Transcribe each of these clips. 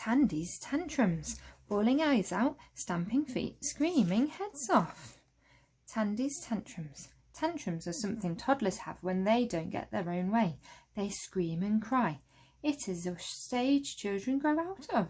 Tandy's tantrums, bawling eyes out, stamping feet, screaming heads off. Tandy's tantrums. Tantrums are something toddlers have when they don't get their own way. They scream and cry. It is a stage children grow out of.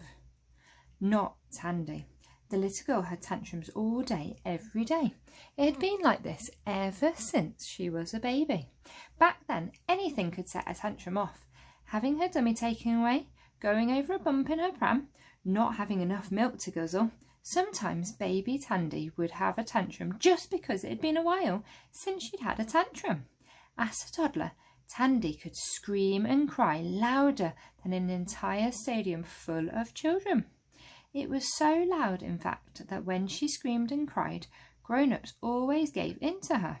Not Tandy. The little girl had tantrums all day, every day. It had been like this ever since she was a baby. Back then, anything could set a tantrum off. Having her dummy taken away, going over a bump in her pram, not having enough milk to guzzle. Sometimes baby Tandy would have a tantrum just because it had been a while since she'd had a tantrum. As a toddler, Tandy could scream and cry louder than an entire stadium full of children. It was so loud, in fact, that when she screamed and cried, grown-ups always gave in to her.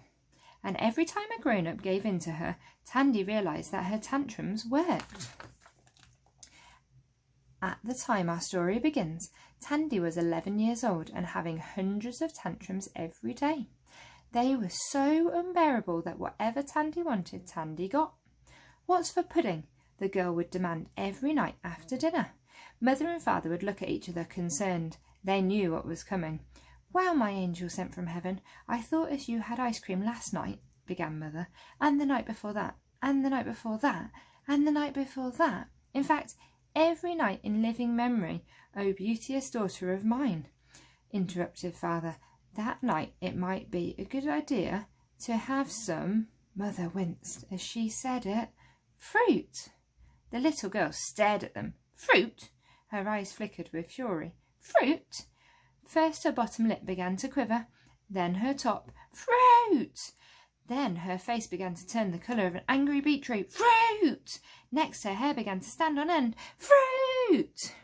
And every time a grown-up gave in to her, Tandy realised that her tantrums worked. At the time our story begins, Tandy was 11 years old and having hundreds of tantrums every day. They were so unbearable that whatever Tandy wanted, Tandy got. "What's for pudding?" the girl would demand every night after dinner. Mother and father would look at each other concerned. They knew what was coming. "Well, my angel sent from heaven, I thought as you had ice cream last night," began Mother, "and the night before that, and the night before that, and the night before that. In fact, every night in living memory, oh beauteous daughter of mine," interrupted father. "That night it might be a good idea to have some," Mother winced as she said it, "fruit." The little girl stared at them. "Fruit?" Her eyes flickered with fury. "Fruit?" First her bottom lip began to quiver, then her top. "Fruit!" Then her face began to turn the colour of an angry beetroot. "Fruit!" Next her hair began to stand on end. "Fruit!"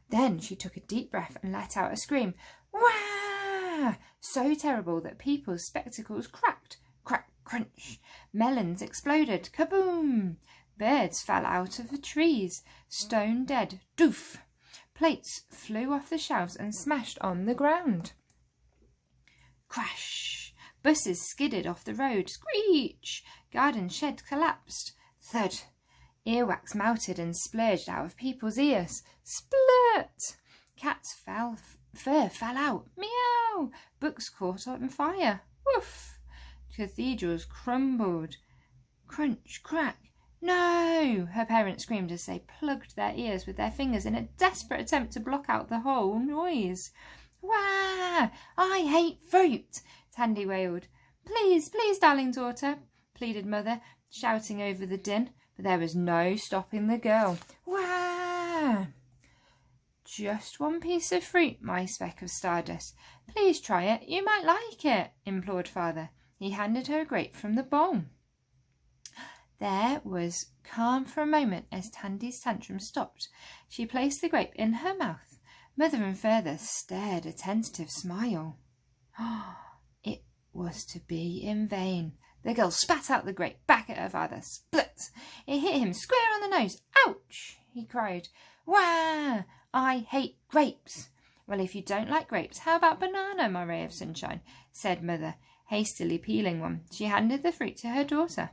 Then she took a deep breath and let out a scream. "Wah!" So terrible that people's spectacles cracked. Crack, crunch. Melons exploded. Kaboom! Birds fell out of the trees. Stone dead. Doof! Plates flew off the shelves and smashed on the ground. Crash! Buses skidded off the road. Screech! Garden shed collapsed. Thud! Earwax melted and splurged out of people's ears. Split! Cats fur fell out. Meow! Books caught on fire. Woof! Cathedrals crumbled. Crunch! Crack! "No!" her parents screamed as they plugged their ears with their fingers in a desperate attempt to block out the whole noise. "Wah! I hate fruit!" Tandy wailed. "Please, please, darling daughter," pleaded Mother, shouting over the din, but there was no stopping the girl. "Wah!" "Just one piece of fruit, my speck of stardust. Please try it, you might like it," implored father. He handed her a grape from the bowl. There was calm for a moment as Tandy's tantrum stopped. She placed the grape in her mouth. Mother and father stared a tentative smile. It was to be in vain. The girl spat out the grape back at her father. Split! It hit him square on the nose. "Ouch!" he cried. "Wah! I hate grapes." "Well, if you don't like grapes, how about banana, my ray of sunshine?" said Mother, hastily peeling one. She handed the fruit to her daughter.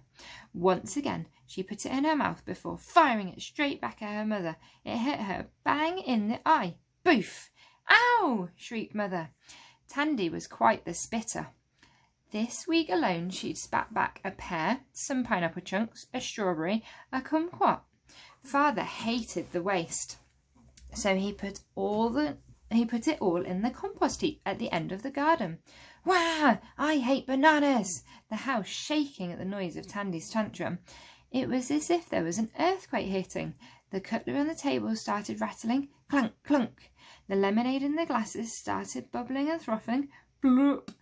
Once again she put it in her mouth before firing it straight back at her mother. It hit her bang in the eye. Boof! "Ow!" shrieked Mother. Tandy was quite the spitter. This week alone she'd spat back a pear, some pineapple chunks, a strawberry, a kumquat. Father hated the waste, so he put it all in the compost heap at the end of the garden. "Wah! I hate bananas!" The house shaking at the noise of Tandy's tantrum. It was as if there was an earthquake hitting. The cutlery on the table started rattling. Clunk, clunk. The lemonade in the glasses started bubbling and frothing. Bloop.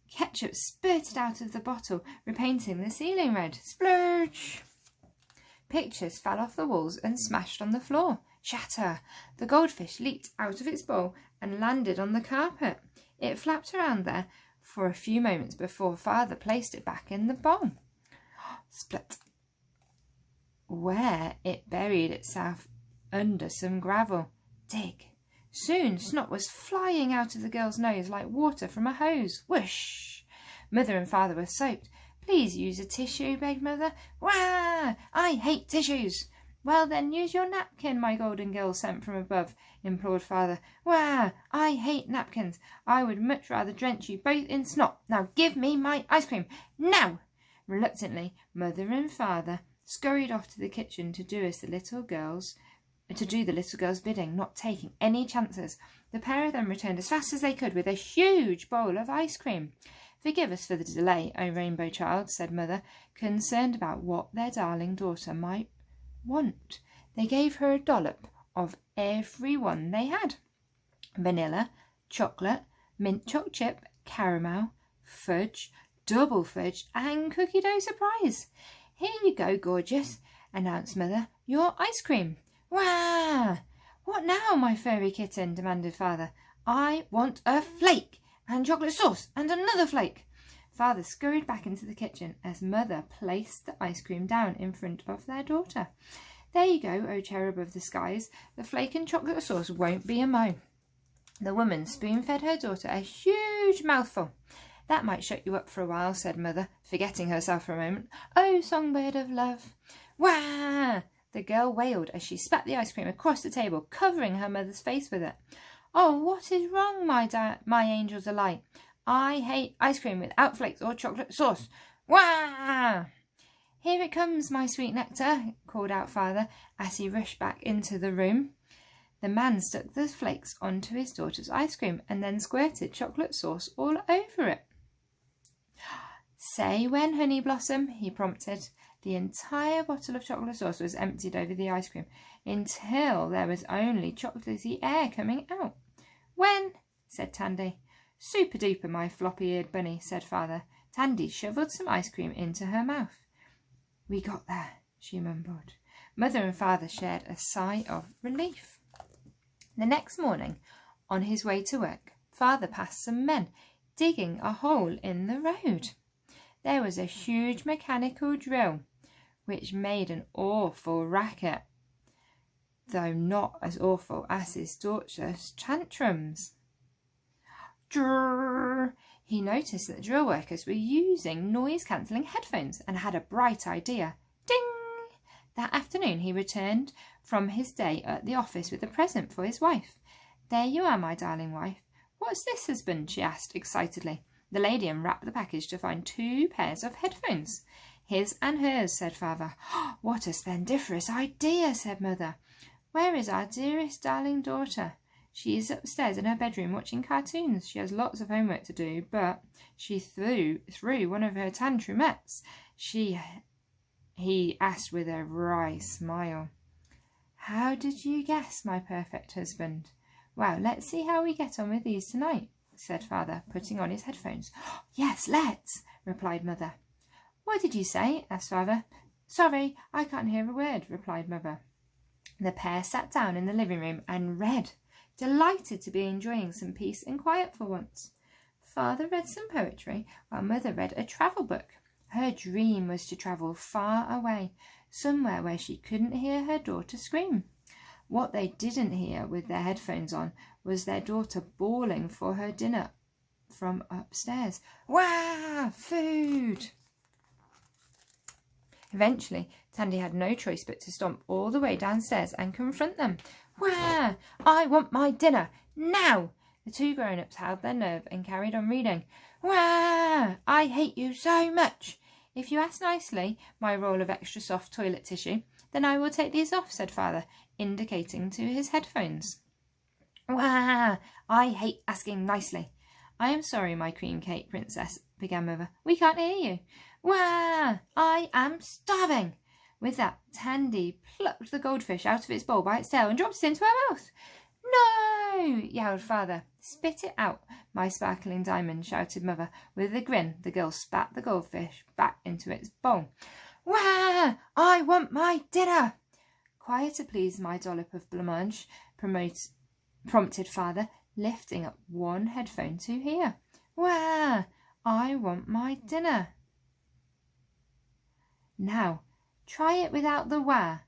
Ketchup spurted out of the bottle, repainting the ceiling red. Splurge. Pictures fell off the walls and smashed on the floor. Shatter. The goldfish leaped out of its bowl and landed on the carpet. It flapped around there for a few moments before father placed it back in the bowl. Split. Where it buried itself under some gravel. Dig. Soon snot was flying out of the girl's nose like water from a hose. Whoosh! Mother and father were soaked. "Please use a tissue," begged Mother. "Wah! I hate tissues." Well then, use your napkin, my golden girl sent from above, implored father. Wah! I hate napkins. I would much rather drench you both in snot. Now give me my ice cream. Now! Reluctantly, mother and father scurried off to the kitchen to do the little girl's bidding, not taking any chances. The pair of them returned as fast as they could with a huge bowl of ice cream. Forgive us for the delay, O rainbow child, said mother, concerned about what their darling daughter might want. They gave her a dollop of every one they had. Vanilla, chocolate, mint choc chip, caramel, fudge, double fudge, and cookie dough surprise. Here you go, gorgeous, announced mother. Your ice cream. Wah! What now, my furry kitten? Demanded father. I want a flake, and chocolate sauce, and another flake. Father scurried back into the kitchen as mother placed the ice cream down in front of their daughter. There you go, O cherub of the skies. The flake and chocolate sauce won't be a mo. The woman spoon-fed her daughter a huge mouthful. That might shut you up for a while, said mother, forgetting herself for a moment. Oh, songbird of love. Wah! The girl wailed as she spat the ice cream across the table, covering her mother's face with it. Oh, what is wrong, my angel delight? I hate ice cream without flakes or chocolate sauce. Wah! Here it comes, my sweet nectar, called out father as he rushed back into the room. The man stuck the flakes onto his daughter's ice cream and then squirted chocolate sauce all over it. Say when, honey blossom, he prompted. The entire bottle of chocolate sauce was emptied over the ice cream until there was only chocolatey air coming out. When? Said Tandy. Super duper, my floppy-eared bunny, said father. Tandy shoveled some ice cream into her mouth. We got there, she mumbled. Mother and father shared a sigh of relief. The next morning, on his way to work, father passed some men digging a hole in the road. There was a huge mechanical drill, which made an awful racket, though not as awful as his daughter's tantrums. Drrrr! He noticed that the drill workers were using noise-cancelling headphones and had a bright idea. Ding! That afternoon he returned from his day at the office with a present for his wife. There you are, my darling wife. What's this, husband? She asked excitedly. The lady unwrapped the package to find 2 pairs of headphones. His and hers, said father. What a splendiferous idea, said mother. Where is our dearest darling daughter? She is upstairs in her bedroom watching cartoons. She has lots of homework to do, but she threw one of her tantrumettes. He asked with a wry smile. How did you guess, my perfect husband? Well, let's see how we get on with these tonight, said father, putting on his headphones. Yes, let's, replied mother. What did you say? asked father. Sorry, I can't hear a word, replied mother. The pair sat down in the living room and read, delighted to be enjoying some peace and quiet for once. Father read some poetry, while mother read a travel book. Her dream was to travel far away, somewhere where she couldn't hear her daughter scream. What they didn't hear with their headphones on was their daughter bawling for her dinner from upstairs. Wah! Food! Eventually, Tandy had no choice but to stomp all the way downstairs and confront them. Wah! I want my dinner, now! The 2 grown-ups held their nerve and carried on reading. Wah! I hate you so much. If you ask nicely, my roll of extra soft toilet tissue, then I will take these off, said father, indicating to his headphones. Wah! I hate asking nicely. I am sorry, my cream cake princess, began mother. We can't hear you. Wah! I am starving. With that, Tandy plucked the goldfish out of its bowl by its tail and dropped it into her mouth. No! Yelled father. Spit it out, my sparkling diamond, shouted mother. With a grin, the girl spat the goldfish back into its bowl. Wah! I want my dinner. Quieter, please, my dollop of blancmange, prompted father, lifting up one headphone to hear. Wah! I want my dinner. Now, try it without the wah.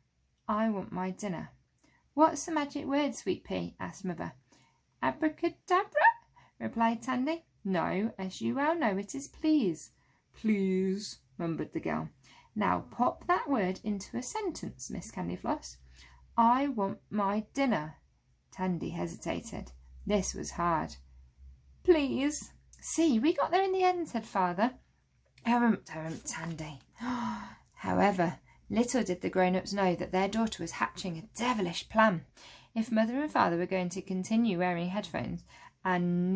I want my dinner. What's the magic word, sweet pea? asked mother. Abracadabra, replied Tandy. No, as you well know, it is please. Please, mumbled the girl. Now pop that word into a sentence, Miss Candyfloss. I want my dinner. Tandy hesitated. This was hard. Please. See, we got there in the end, said Father. Tandy. However, little did the grown-ups know that their daughter was hatching a devilish plan. If Mother and Father were going to continue wearing headphones and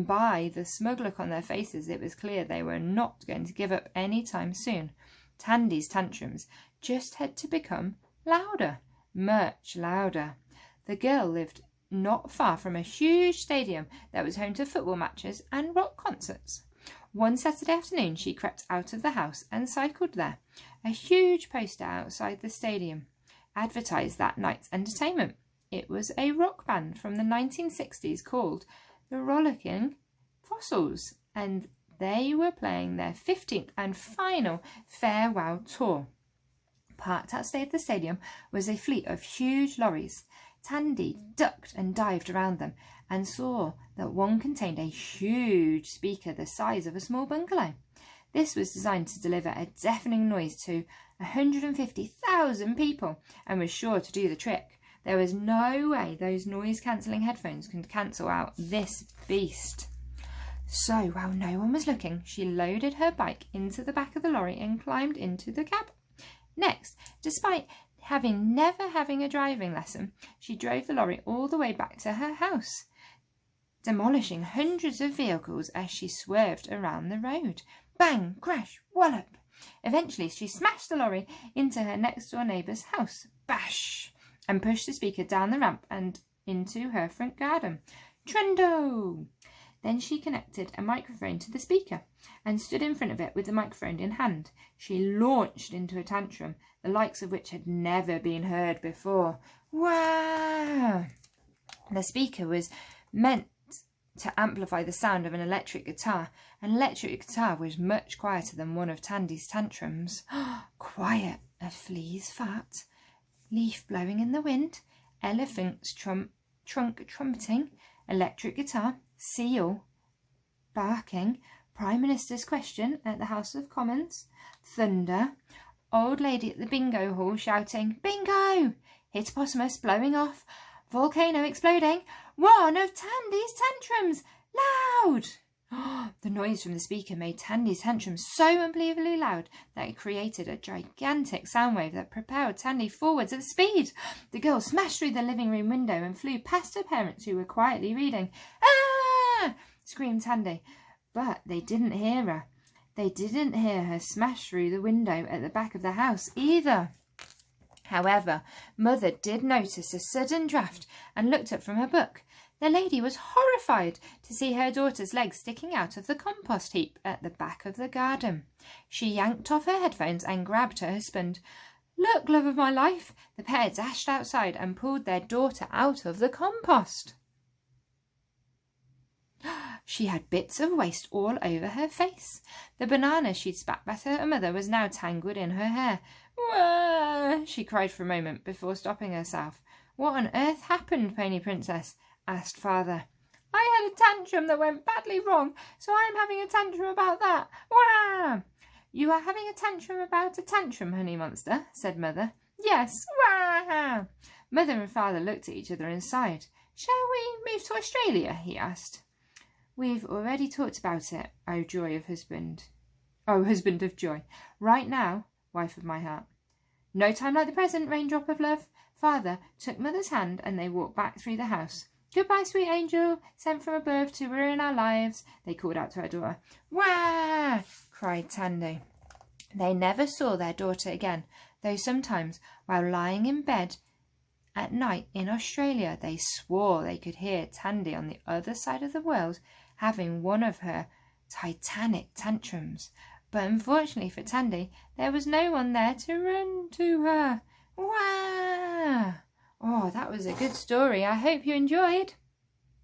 by the smug look on their faces, it was clear they were not going to give up any time soon. Tandy's tantrums just had to become louder, much louder. The girl lived not far from a huge stadium that was home to football matches and rock concerts. One Saturday afternoon she crept out of the house and cycled there. A huge poster outside the stadium advertised that night's entertainment. It was a rock band from the 1960s called the Rollicking Fossils, and they were playing their 15th and final farewell tour. Parked outside the stadium was a fleet of huge lorries. Tandy ducked and dived around them and saw that one contained a huge speaker the size of a small bungalow. This was designed to deliver a deafening noise to 150,000 people and was sure to do the trick. There was no way those noise-cancelling headphones could cancel out this beast. So, while no one was looking, she loaded her bike into the back of the lorry and climbed into the cab. Next, despite never having a driving lesson, she drove the lorry all the way back to her house, demolishing hundreds of vehicles as she swerved around the road. Bang, crash, wallop. Eventually, she smashed the lorry into her next-door neighbour's house. Bash! And pushed the speaker down the ramp and into her front garden. Trendo! Then she connected a microphone to the speaker and stood in front of it with the microphone in hand. She launched into a tantrum, the likes of which had never been heard before. Wow! The speaker was meant to amplify the sound of an electric guitar. An electric guitar was much quieter than one of Tandy's tantrums. Quiet, a flea's fart, leaf blowing in the wind, elephant's trunk trumpeting, electric guitar, seal barking, Prime Minister's question at the House of Commons, thunder, old lady at the bingo hall shouting, bingo! Hippopotamus blowing off, volcano exploding, one of Tandy's tantrums, loud! The noise from the speaker made Tandy's tantrum so unbelievably loud that it created a gigantic sound wave that propelled Tandy forwards at speed. The girl smashed through the living room window and flew past her parents, who were quietly reading. Ah! Screamed Tandy, but they didn't hear her. They didn't hear her smash through the window at the back of the house either. However, Mother did notice a sudden draft and looked up from her book. The lady was horrified to see her daughter's legs sticking out of the compost heap at the back of the garden. She yanked off her headphones and grabbed her husband. Look, love of my life! The pair dashed outside and pulled their daughter out of the compost. She had bits of waste all over her face. The banana she'd spat back at her mother was now tangled in her hair. Wah! She cried for a moment before stopping herself. What on earth happened, Pony Princess? Asked Father. I had a tantrum that went badly wrong, so I am having a tantrum about that. Wah! You are having a tantrum about a tantrum, Honey Monster, said Mother. Yes, wah! Mother and Father looked at each other and sighed. Shall we move to Australia? He asked. We've already talked about it, oh joy of husband. Oh, husband of joy. Right now, wife of my heart. No time like the present, raindrop of love. Father took Mother's hand and they walked back through the house. Goodbye, sweet angel, sent from above to ruin our lives, they called out to her daughter. Wah! Cried Tandy. They never saw their daughter again, though sometimes, while lying in bed at night in Australia, they swore they could hear Tandy on the other side of the world having one of her titanic tantrums. But unfortunately for Tandy, there was no one there to run to her. Wah! Oh, that was a good story. I hope you enjoyed.